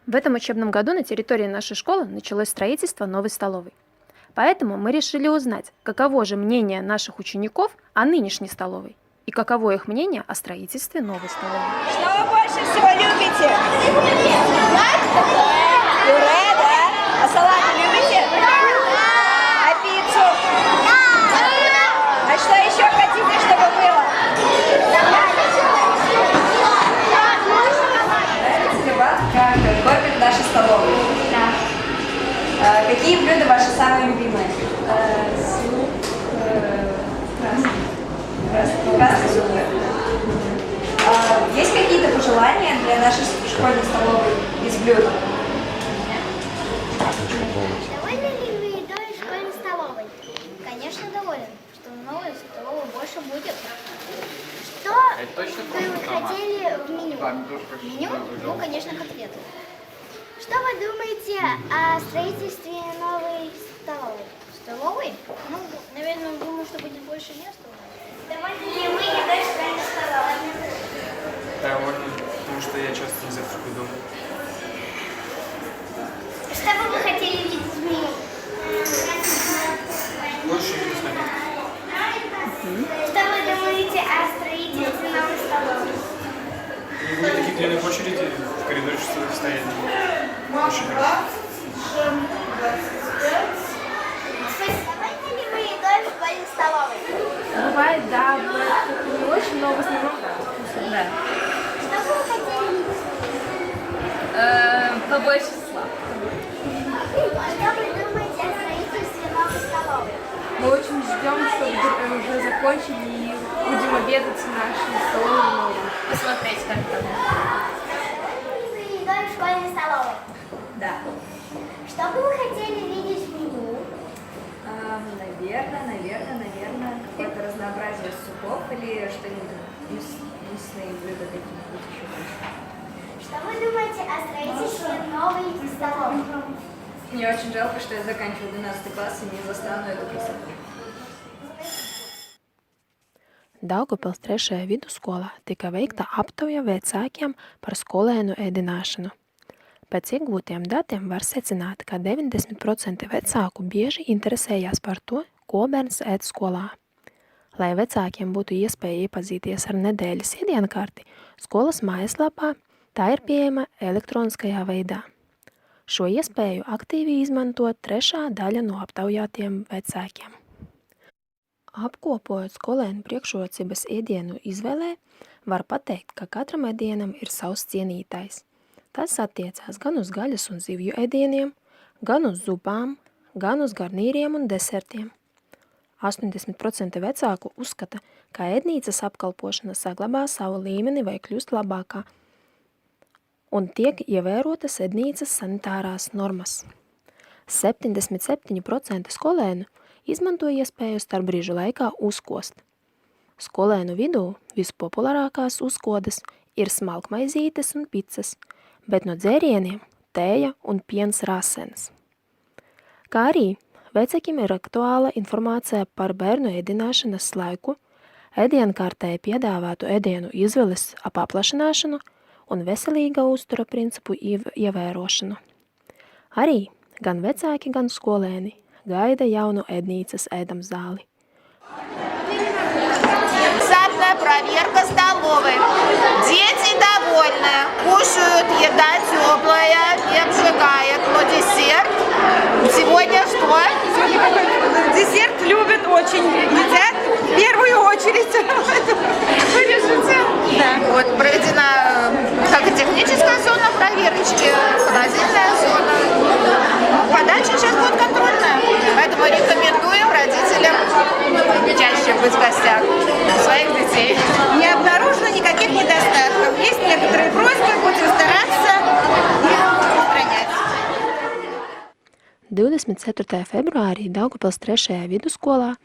В этом учебном году на территории нашей школы началось строительство новой столовой. Поэтому мы решили узнать, каково же мнение наших учеников о нынешней столовой и каково их мнение о строительстве новой столовой. Что вы больше всего любите? Пюре, да? А салат любите? А пиццу? А что еще хотите, чтобы было? Нравится ли вам, как кормят наши столовые? Да. Какие блюда ваши самые любимые? Суп. Красный суп. Есть какие-то пожелания для нашей школьной столовой из блюд? Довольны ли вы едой из школьной столовой? Конечно, доволен, что в новой столовой больше будет. Что вы хотели в меню? Меню? Ну, конечно, котлеты. Что вы думаете о строительстве новой столовой? Столовой? Ну, наверное, думаю, что будет больше места. Довольны ли вы едой из школьной столовой? Довольно, потому что я часто не завтракаю дома. Что бы вы хотели видеть в меню? Больше видов напитков. Что вы думаете о строительстве новой столовой? Не будет таких длинных очередей в коридоре, что вы стояли. Очень хорошо. Довольны ли вы едой в школьной столовой? Бывает, да, бывает не очень, но в основном да. Что бы вы хотели видеть? Побольше сладкого. Что вы думаете о строительстве новой столовой? Мы очень ждем, чтобы уже закончили и будем обедать в нашей столовой. Посмотреть, как там. Довольны ли вы едой в школьной столовой? Да. Что бы вы хотели видеть в меню? Наверное, какое-то разнообразие супов или что-нибудь мясные блюда какие-нибудь еще больше. Что вы думаете о строительстве новой столовой? Мне очень жалко, что я заканчиваю 12 класс и не застану эту красоту. Daugavpils 3. viduskolā tika veikta aptauja vecākiem par skolēnu ēdināšanu. Pēc iegūtiem datiem var secināt, ka 90% vecāku bieži interesējās par to, ko bērns ēd skolā. Lai vecākiem būtu iespēja iepazīties ar nedēļas ēdienkarti, skolas mājaslapā tā ir pieejama elektroniskajā veidā. Šo iespēju aktīvi izmanto trešā daļa no aptaujātiem vecākiem. Apkopojot skolēnu priekšrocības ēdienu izvēlē, var pateikt, ka katram ēdienam ir savs cienītājs. Tas attiecās gan uz gaļas un zivju ēdieniem, gan uz zupām, gan uz garnīriem un desertiem. 80% vecāku uzskata, ka ēdnīcas apkalpošana saglabā savu līmeni vai kļūst labākā, un tiek ievērotas ēdnīcas sanitārās normas. 77% skolēnu izmanto iespēju starpbrīžu laikā uzkost. Skolēnu vidū vispopulārākās uzkodas ir smalkmaizītes un picas, bet no dzērieniem tēja un piens rasenes. Kā arī vecākiem ir aktuāla informācija par bērnu ēdināšanas laiku, ēdienkartē piedāvātu ēdienu izvēles paplašināšanu un veselīga uztura principu ievērošanu. Arī gan vecāki, gan skolēni gaida jaunu ēdnīcas ēdamzāli. Внезапная проверка столовой. Дети довольны, кушают, еда теплая, не обжигает. Но десерт сегодня что? Десерт любят очень, едят в первую очередь. Вырежете? Да. Вот проведена как и техническая зона проверочки, холодильная зона. Подача сейчас будет контрольная, поэтому рекомендуем родителям чаще быть в гостях своих детей. Не обнаружено никаких недостатков. Есть некоторые просьбы, будем стараться их устранять. 24. februārī Daugavpils 3. vidusskolā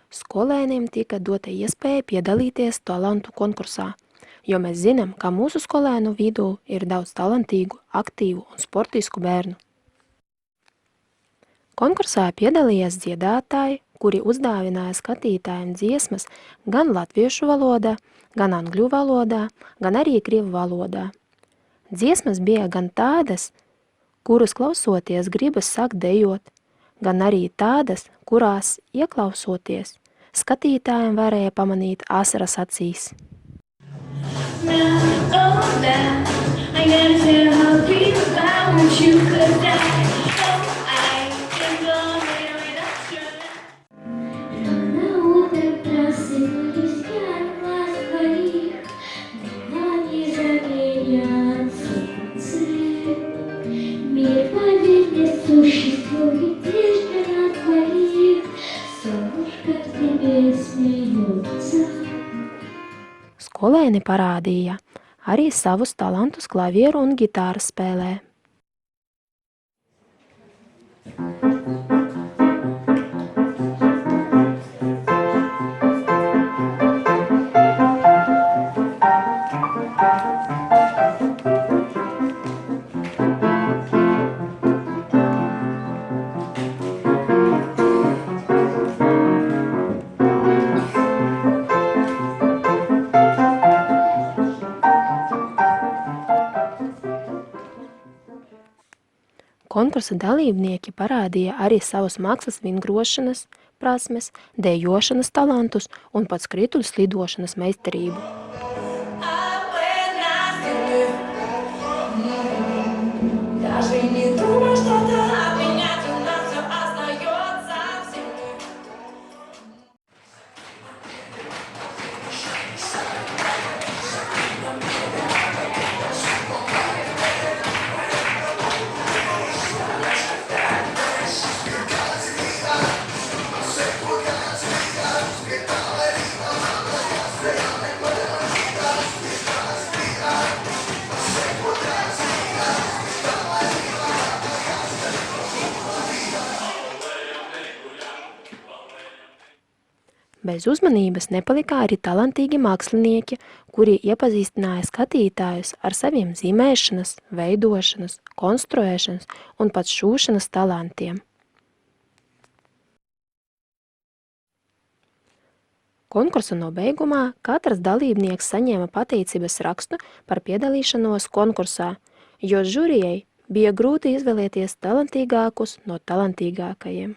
skolēniem tika dota iespēja piedalīties talantu konkursā, jo mēs zinām, ka mūsu skolēnu vidū ir daudz talantīgu, aktīvu un sportisku bērnu. Konkursā piedalījās dziedātāji, kuri uzdāvināja skatītājiem dziesmas gan latviešu valodā, gan angļu valodā, gan arī krievu valodā. Dziesmas bija gan tādas, kuras klausoties gribas sākt dejot, gan arī tādas, kurās, ieklausoties, skatītājiem varēja pamanīt asaras acīs. I gotta tell how deep I want you could die. Oh, I can go without you. На утро просыпаюсь я от глаз твоих, но не заменят солнце. Мир, поверь мне, существует лишь для твоих, солнышко в тебе смеется. Skolēni parādīja arī savus talantus klavieru un gitāras spēlē. Konkursa dalībnieki parādīja arī savus mākslas vingrošanas prasmes, dejošanas talantus un pat skrituļu slidošanas meistarību. Bez uzmanības nepalika arī talantīgi mākslinieki, kuri iepazīstināja skatītājus ar saviem zīmēšanas, veidošanas, konstruēšanas un pat šūšanas talantiem. Konkursa nobeigumā katrs dalībnieks saņēma pateicības rakstu par piedalīšanos konkursā, jo žurijai bija grūti izvēlēties talantīgākus no talantīgākajiem.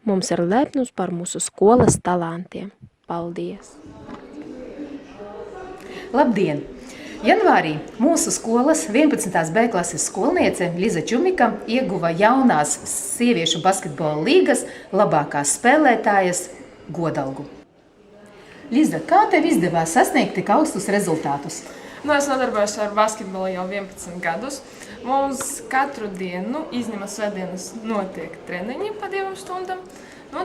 Mums ir lepnums par mūsu skolas talantiem. Paldies! Labdien! Janvārī mūsu skolas 11. B klases skolniece Liza Čumika ieguva jaunās sieviešu basketbola līgas labākās spēlētājas godalgu. Liza, kā tev izdevās sasniegt tik augstus rezultātus? Es nodarbojos ar basketbolu jau 11 gadus. Mums katru dienu, izņemot svētdienas, notiek treniņi pa 2 stundām.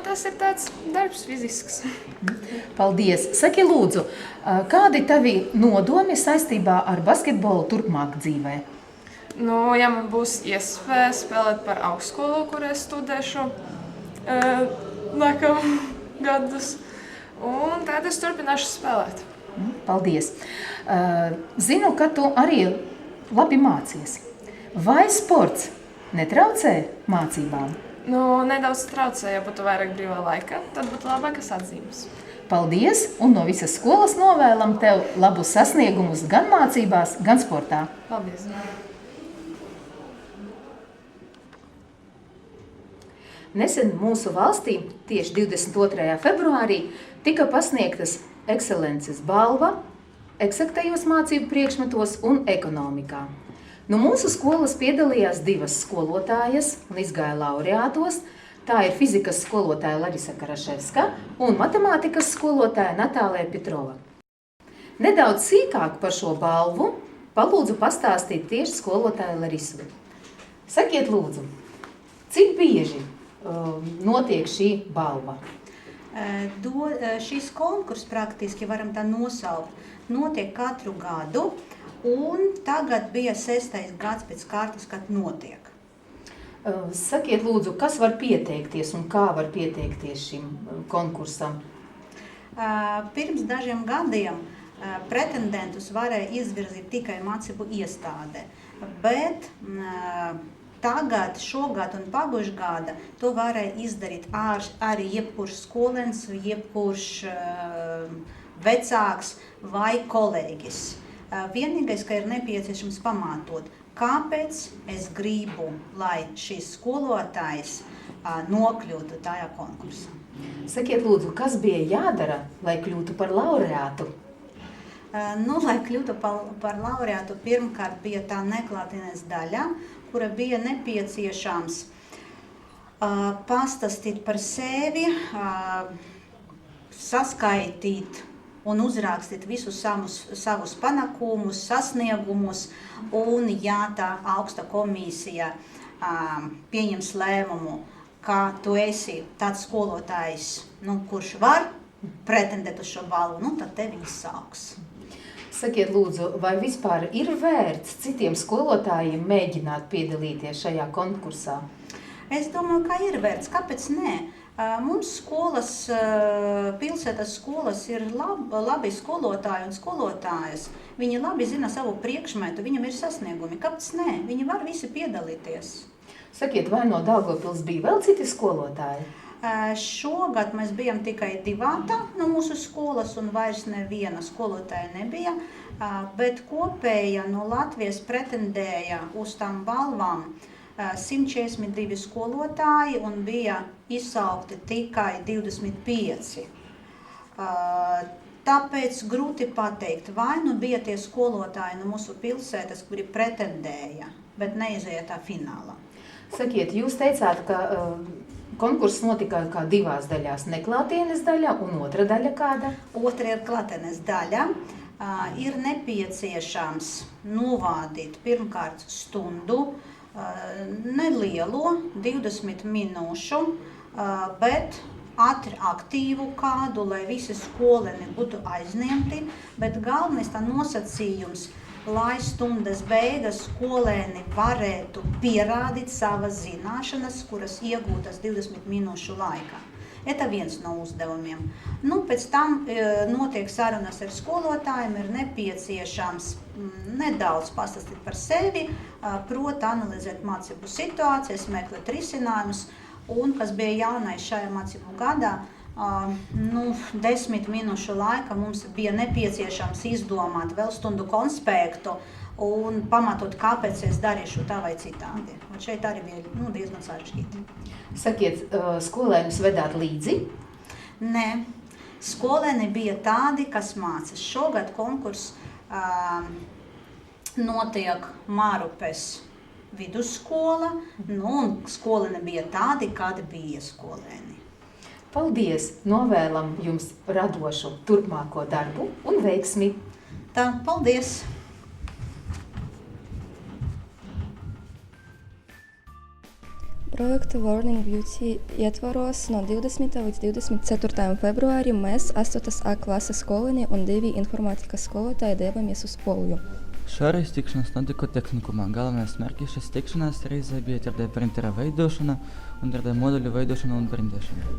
Tas ir tāds darbs fizisks. Paldies! Saki lūdzu, kādi tavi nodomi saistībā ar basketbolu turpmāk dzīvē? Ja man būs iespēja spēlēt par augstskolu, kur es studēšu nākamā gadus, un tad es turpināšu spēlēt. Paldies! Zinu, ka tu arī labi mācies. Vai sports netraucē mācībām? Nedaudz traucē, ja būtu vairāk brīvā laika, tad būtu labākas atzīmes. Paldies, un no visas skolas novēlam tev labus sasniegumus gan mācībās, gan sportā. Paldies! Nesen mūsu valstī, tieši 22. februārī, tika pasniegtas ekscelences balva eksaktajos mācību priekšmetos un ekonomikā. No mūsu skolas piedalījās 2 skolotājas un izgāja laureātos. Tā ir fizikas skolotāja Larisa Karaševska un matemātikas skolotāja Natālija Petrova. Nedaudz sīkāk par šo balvu palūdzu pastāstīt tieši skolotāja Larisu. Sakiet lūdzu, cik bieži notiek šī balva? Šis konkurss praktiski varam tā nosaukt, notiek katru gadu. Un tagad bija 6. gads pēc kārtas, kad notiek. Sakiet lūdzu, kas var pieteikties un kā var pieteikties šim konkursam? Pirms dažiem gadiem pretendentus varēja izvirzīt tikai mācību iestāde, bet tagad, šogad un pagājušā gada to varēja izdarīt arī jebkurš skolēns, jebkurš vecāks vai kolēģis. Vienīgais, ka ir nepieciešams pamatot, kāpēc es gribu, lai šis skolotājs nokļūtu tajā konkursā. Sakiet, lūdzu, kas bija jādara, lai kļūtu par laureātu? Lai kļūtu par laureātu, pirmkārt bija tā neklātienes daļa, kura bija nepieciešams pastāstīt par sevi, saskaitīt un uzrakstīt visus savus panākumus, sasniegumus, un ja tā augsta komisija pieņems lēmumu, ka tu esi tāds skolotājs, kurš var pretendēt uz šo balvu, tad tevi izsauks. Sakiet, lūdzu, vai vispār ir vērts citiem skolotājiem mēģināt piedalīties šajā konkursā? Es domāju, ka ir vērts. Kāpēc nē? Mums skolas, pilsētas skolas ir labi skolotāji un skolotājas. Viņi labi zina savu priekšmetu, viņam ir sasniegumi. Kāpēc nē? Viņi var visi piedalīties. Sakiet, vai no Daugavpils bija vēl citi skolotāji? Šogad mēs bijām tikai 2 no mūsu skolas un vairs neviena skolotāja nebija, bet kopēja no Latvijas pretendēja uz tām balvām 142 skolotāji un bija izsaukti tikai 25. Tāpēc grūti pateikt, vai bija tie skolotāji no mūsu pilsētas, kuri pretendēja, bet neizēja tā finālā. Sakiet, jūs teicāt, ka konkurss notika kā 2 daļās, neklātienes daļa un otra daļa kāda? Otra ir klātienes daļa. Ir nepieciešams novādīt pirmkārt stundu, nelielu, 20 minūšu, bet aktīvu kādu, lai visi skolēni būtu aizņemti, bet galvenais tā nosacījums, lai stundas beigas skolēni varētu pierādīt savas zināšanas, kuras iegūtas 20 minūšu laikā. Это viens no uzdevumiem. Pēc tam notiek sarunas ar skolotājiem, ir nepieciešams nedaudz pastāstīt par sevi, proti analizēt mācību situācijas, meklēt risinājumus, un kas bija jaunais šajā mācību gadā, 10 minūšu laika mums bija nepieciešams izdomāt vēl stundu konspektu un pamatot, kāpēc es darīšu tā vai citādi. Un šeit arī bija diezgan sarežģīti. Sakiet, skolēnus vedāt līdzi? Nē, skolēni bija tādi, kas mācās. Šogad konkurss notiek Mārupes vidusskola, un skolēni bija tādi, kādi bija skolēni. Paldies! Novēlam jums radošu turpmāko darbu un veiksmi! Tā, paldies! Projekta Learning Beauty ietvaros no 20. līdz 24. februārim mēs 8. klases skolēni un 2 informātikas skolotāji devamies uz Poliju. Šoreiz tikšanās notika tehnikumā. Galvenais mērķis šīs tikšanās reizē bija 3D printera veidošana un 3D moduļu veidošana un printēšana.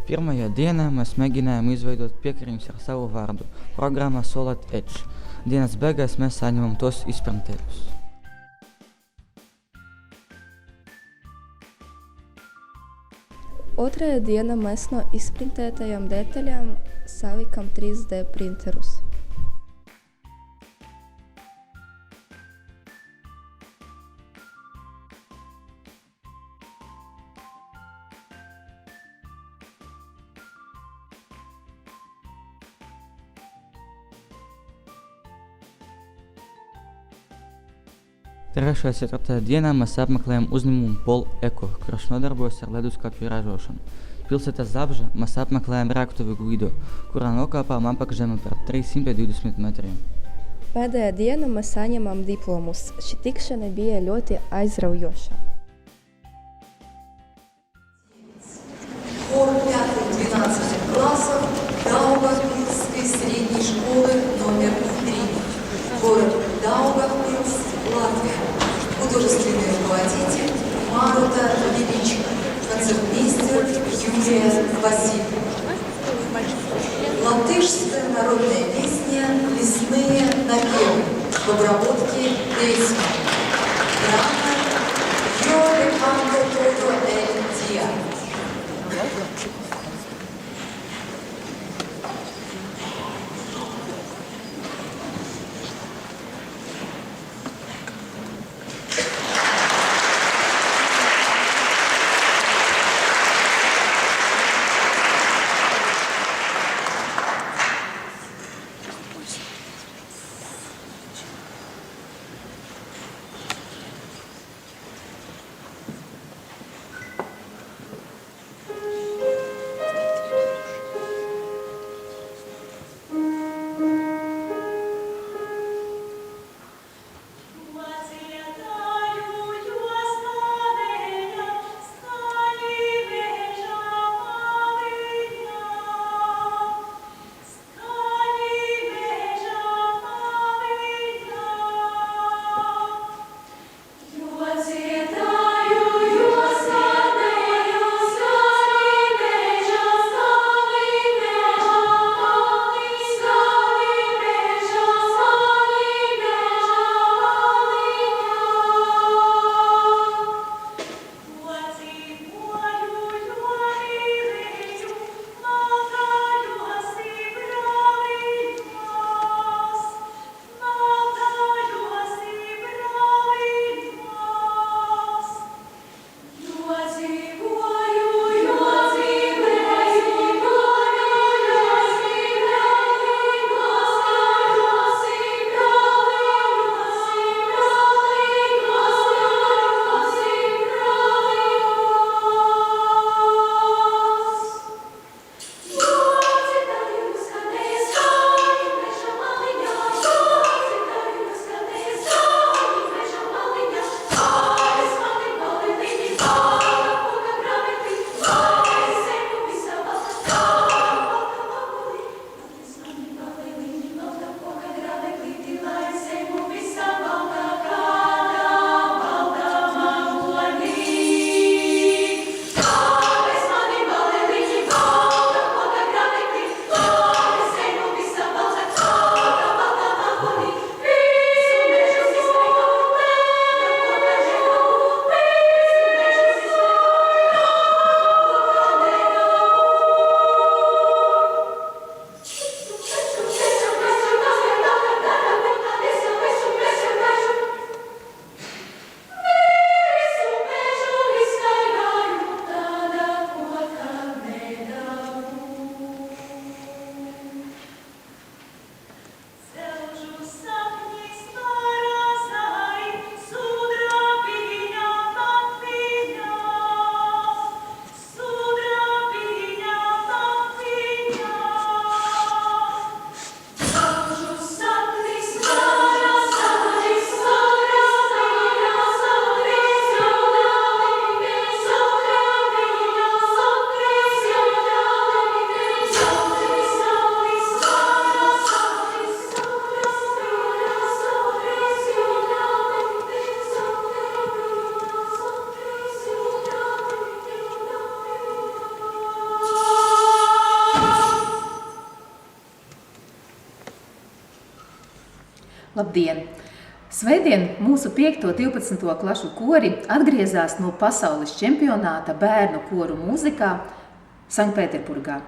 Pirmajā dienā mēs mēģinājām izveidot piekariņus ar savu vārdu – programma Solid Edge. Dienas beigās mēs saņemam tos izprintējus. Otrajā dienā mēs no izprintētajām detaļām salikam 3D printerus. Trešajā un 4. dienā mēs apmeklējam uzņēmumu Pol Eko, kurš nodarbojas ar leduskapju ražošanu. Pilsētā Zabža mēs apmeklējam reaktuvi Guido, kurā nokāpām apakšzemi par 320 metriem. Pēdējā dienā mēs saņemam diplomus. Šī tikšana bija ļoti aizraujoša. Хор 5-12 классов Даугавпилской средней школы номер 3. Город Даугавпилск, Латвия. Художественный руководитель Марута Величко. Концертмейстер Юлия Васильевна. Латышская народная песня «Лесные напевы» в обработке Дейсма. Драма «Йоли Канто Тодо Эль Диа». Labdien! Svētdien mūsu 5. un 12. klašu kori atgriezās no pasaules čempionāta bērnu koru mūzikā Sanktpēterburgā.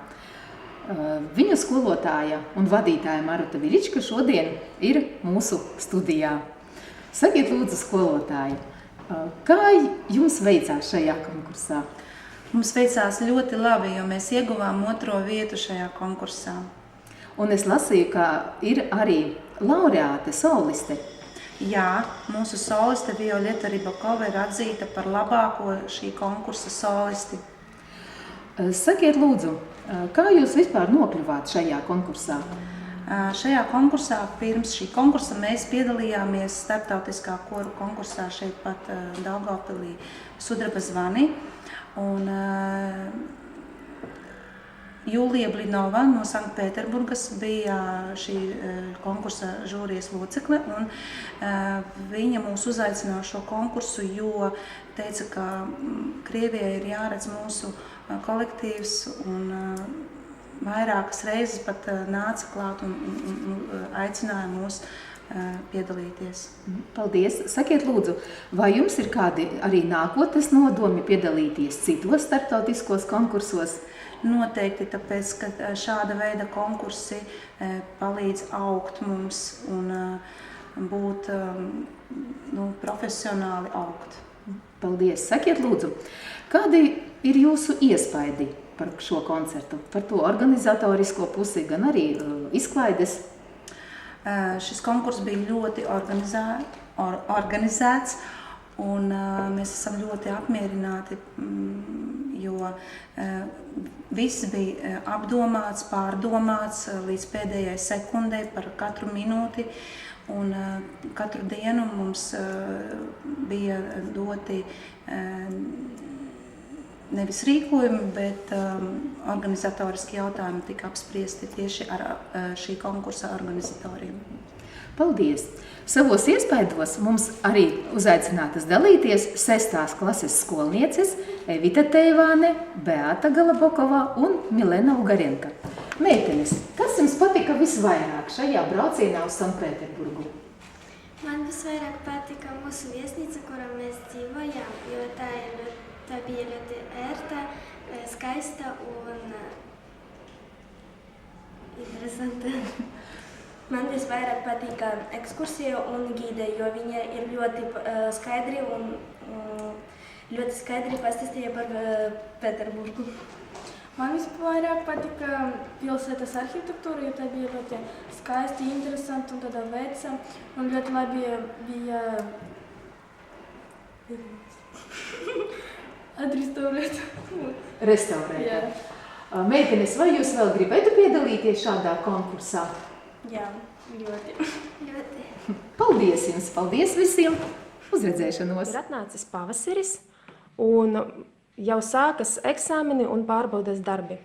Viņu skolotāja un vadītāja Maruta Viļička šodien ir mūsu studijā. Sakiet lūdzu, skolotāji, kā jums veicās šajā konkursā? Mums veicās ļoti labi, jo mēs ieguvām 2. vietu šajā konkursā. Un es lasīju, ka ir arī laureāte, soliste. Jā, mūsu soliste Violeta Rybakova ir atzīta par labāko šī konkursa solisti. Sakiet lūdzu, kā jūs vispār nokļuvāt šajā konkursā? Šajā konkursā, pirms šī konkursa, mēs piedalījāmies starptautiskā koru konkursā šeit pat Daugavpilī Sudraba zvani. Un Jūlija Blinova no Sanktpēterburgas bija šī konkursa žūrijas locekle, un viņa mūs uzaicināja šo konkursu, jo teica, ka Krievijai ir jāredz mūsu kolektīvs, un vairākas reizes pat nāca klāt un aicināja mūs piedalīties. Paldies! Sakiet lūdzu, vai jums ir kādi arī nākotnes nodomi piedalīties citos starptautiskos konkursos? Noteikti, tāpēc, ka šāda veida konkursi palīdz augt mums un būt profesionāli augt. Paldies! Sakiet lūdzu, kādi ir jūsu iespaidi par šo koncertu, par to organizatorisko pusi, gan arī izklaides? Šis konkurss bija ļoti organizēts, un mēs esam ļoti apmierināti, jo viss bija apdomāts, pārdomāts līdz pēdējai sekundei par katru minūti, un katru dienu mums bija doti nevis rīkojumi, bet organizatoriski jautājumi tika apspriesti tieši ar šī konkursa organizatoriem. Paldies! Savos iespaidos mums arī uzaicinātas dalīties 6. klases skolnieces Evita Teivāne, Beata Galabokova un Milena Ugarenka. Meitenes, kas jums patika visvairāk šajā braucienā uz Sanktpēterburgu? Man visvairāk patika mūsu viesnīca, kurā mēs dzīvojām, jo tā bija ļoti ērta, skaista un interesanta. Man visvairāk patika ekskursija un gide, jo viņa ir ļoti skaidri un ļoti skaidri pastāstīja par Pēterburgu. Man visvairāk patika pilsētas arhitektūra, jo tā bija ļoti skaisti, interesanti un tādā veca. Un ļoti labi bija Restaurēta. Meitenes, vai jūs vēl gribētu piedalīties šādā konkursā? Jā, ļoti. Paldies jums, paldies visiem! Uzredzēšanos! Ir atnācis pavasaris un jau sākas eksāmeni un pārbaudes darbi.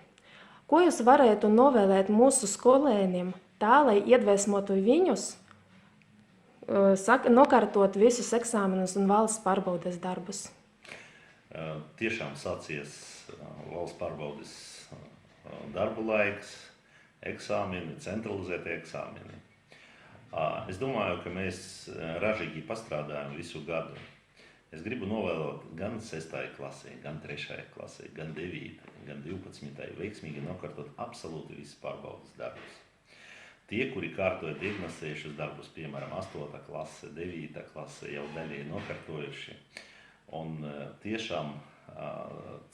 Ko jūs varētu novēlēt mūsu skolēniem tā, lai iedvesmotu viņus, nokārtot visus eksāmenus un valsts pārbaudes darbus? Tiešām sācies valsts pārbaudes darbu laiks, eksāmeni, centralizēti eksāmeni. Es domāju, ka mēs ražīgi pastrādājam visu gadu. Es gribu novēlēt gan 6. klasē, gan 3. klasē, gan 9. gan 12. veiksmīgi nokārtot absolūti visus pārbaudas darbus. Tie, kuri kārtoja diagnostējušas darbus, piemēram, 8. klase, 9. klase, jau daļēji nokārtojuši. Un tiešām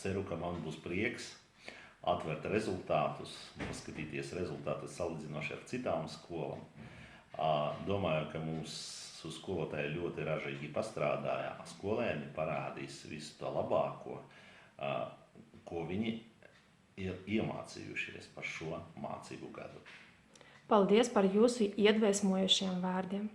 ceru, ka man būs prieks atvērt rezultātus, paskatīties rezultātus salīdzinoši ar citām skolām. Domāju, ka mūsu skolotāji ļoti ražīgi pastrādāja. Skolēni parādīs visu to labāko, ko viņi ir iemācījušies par šo mācību gadu. Paldies par jūsu iedvesmojošiem vārdiem!